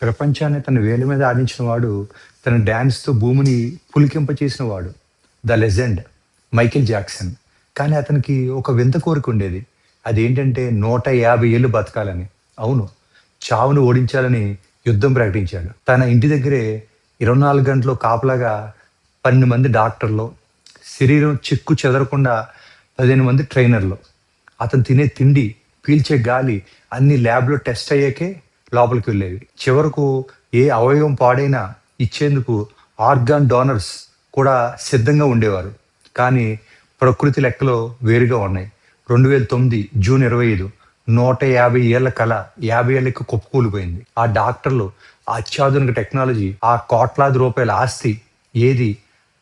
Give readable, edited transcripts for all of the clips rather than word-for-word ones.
ప్రపంచాన్ని తన వేలి మీద ఆడించిన వాడు, తన డాన్స్‌తో భూమిని పులికింపచేసిన వాడు. The legend Michael Jackson. కానీ అతనికి ఒక వింత కోరిక ఉండేది. అదేంటంటే 150 ఏళ్ళు బతకాలని. అవును. చావును ఓడించాలని యుద్ధం ప్రకటించాడు. తన ఇంటి దగ్గరే 24 గంటలు కాపలాగా 12 మంది డాక్టర్లు, శరీరం చెక్కు చెదరకుండా 15 మంది ట్రైనర్లు. అతను తినే తిండి, పీల్చే గాలి అన్ని ల్యాబ్‌లో టెస్ట్ అయ్యాకే లోపలికి వెళ్ళేవి. చివరకు ఏ అవయవం పాడైనా ఇచ్చేందుకు ఆర్గాన్ డోనర్స్ కూడా సిద్ధంగా ఉండేవారు. కానీ ప్రకృతి లెక్కలు వేరుగా ఉన్నాయి. 2009 జూన్ 25 150 ఏళ్ల కల 50 ఏళ్ళకి కుప్పకూలిపోయింది. ఆ డాక్టర్లు, ఆ అత్యాధునిక టెక్నాలజీ, ఆ కోట్లాది రూపాయల ఆస్తి ఏది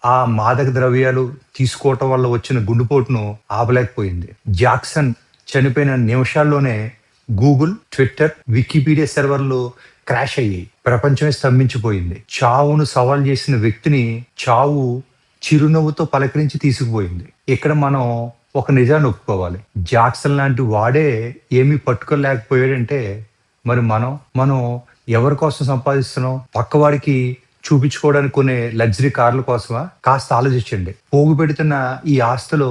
ఆ మాదక ద్రవ్యాలు తీసుకోవటం వల్ల వచ్చిన గుండెపోటును ఆపలేకపోయింది. జాక్సన్ చనిపోయిన నిమిషాల్లోనే గూగుల్, ట్విట్టర్, వికీపీడియా సర్వర్లు క్రాష్ అయ్యాయి. ప్రపంచమే స్తంభించిపోయింది. చావును సవాల్ చేసిన వ్యక్తిని చావు చిరునవ్వుతో పలకరించి తీసుకుపోయింది. ఇక్కడ మనం ఒక నిజాన్ని ఒప్పుకోవాలి. జాక్సన్ లాంటి వాడే ఏమీ పట్టుకోలేకపోయాడంటే మరి మనం ఎవరి కోసం సంపాదిస్తున్నాం? పక్కవాడికి చూపించుకోవడానికి కొనే లగ్జరీ కార్ల కోసమా? కాస్త ఆలోచించండి. పోగు పెడుతున్న ఈ ఆస్తిలో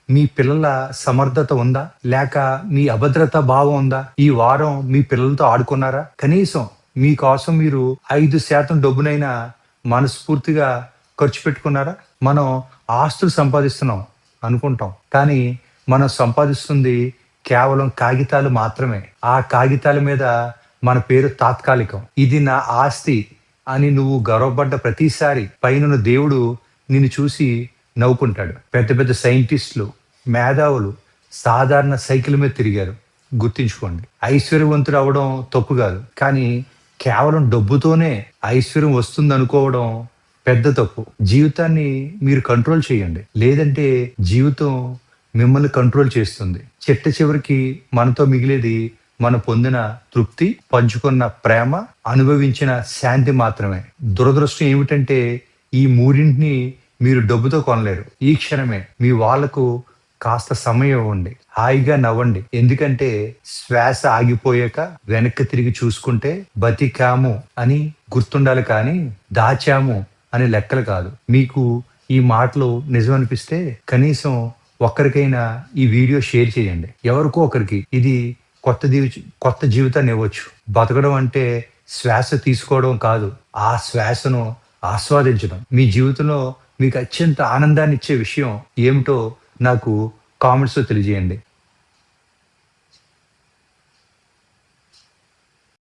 మీ పిల్లల సమర్థత ఉందా? లేక మీ అభద్రతా భావం ఉందా? ఈ వారం మీ పిల్లలతో ఆడుకున్నారా? కనీసం మీకోసం మీరు 5% డబ్బునైనా మనస్ఫూర్తిగా ఖర్చు పెట్టుకున్నారా? మనం ఆస్తులు సంపాదిస్తున్నాం అనుకుంటాం. కానీ మనం సంపాదిస్తుంది కేవలం కాగితాలు మాత్రమే. ఆ కాగితాల మీద మన పేరు తాత్కాలికం. ఇది నా ఆస్తి అని నువ్వు గర్వపడ్డ ప్రతిసారి పైనున్న దేవుడు నిన్ను చూసి నవ్వుకుంటాడు. పెద్ద పెద్ద సైంటిస్టులు, మేధావులు సాధారణ సైకిల్ మీద తిరిగారు. గుర్తుంచుకోండి. ఐశ్వర్యవంతుడు అవడం తప్పు కాదు. కానీ కేవలం డబ్బుతోనే ఐశ్వర్యం వస్తుంది అనుకోవడం పెద్ద తప్పు. జీవితాన్ని మీరు కంట్రోల్ చేయండి. లేదంటే జీవితం మిమ్మల్ని కంట్రోల్ చేస్తుంది. చిట్ట చివరికి మనతో మిగిలేది మనం పొందిన తృప్తి, పంచుకున్న ప్రేమ, అనుభవించిన శాంతి మాత్రమే. దురదృష్టం ఏమిటంటే ఈ మూడింటిని మీరు డబ్బుతో కొనలేరు. ఈ క్షణమే మీ వాళ్లకు కాస్త సమయం ఇవ్వండి. హాయిగా నవ్వండి. ఎందుకంటే శ్వాస ఆగిపోయాక వెనక్కి తిరిగి చూసుకుంటే బతికాము అని గుర్తుండాలి, కానీ దాచాము అనే లెక్కలు కాదు. మీకు ఈ మాటలు నిజం అనిపిస్తే కనీసం ఒక్కరికైనా ఈ వీడియో షేర్ చేయండి. ఎవరికో ఒకరికి ఇది కొత్త జీవితాన్ని ఇవ్వచ్చు. బతకడం అంటే శ్వాస తీసుకోవడం కాదు, ఆ శ్వాసను ఆస్వాదించడం. మీ జీవితంలో మీకు అత్యంత ఆనందాన్ని ఇచ్చే విషయం ఏమిటో నాకు కామెంట్స్లో తెలియజేయండి.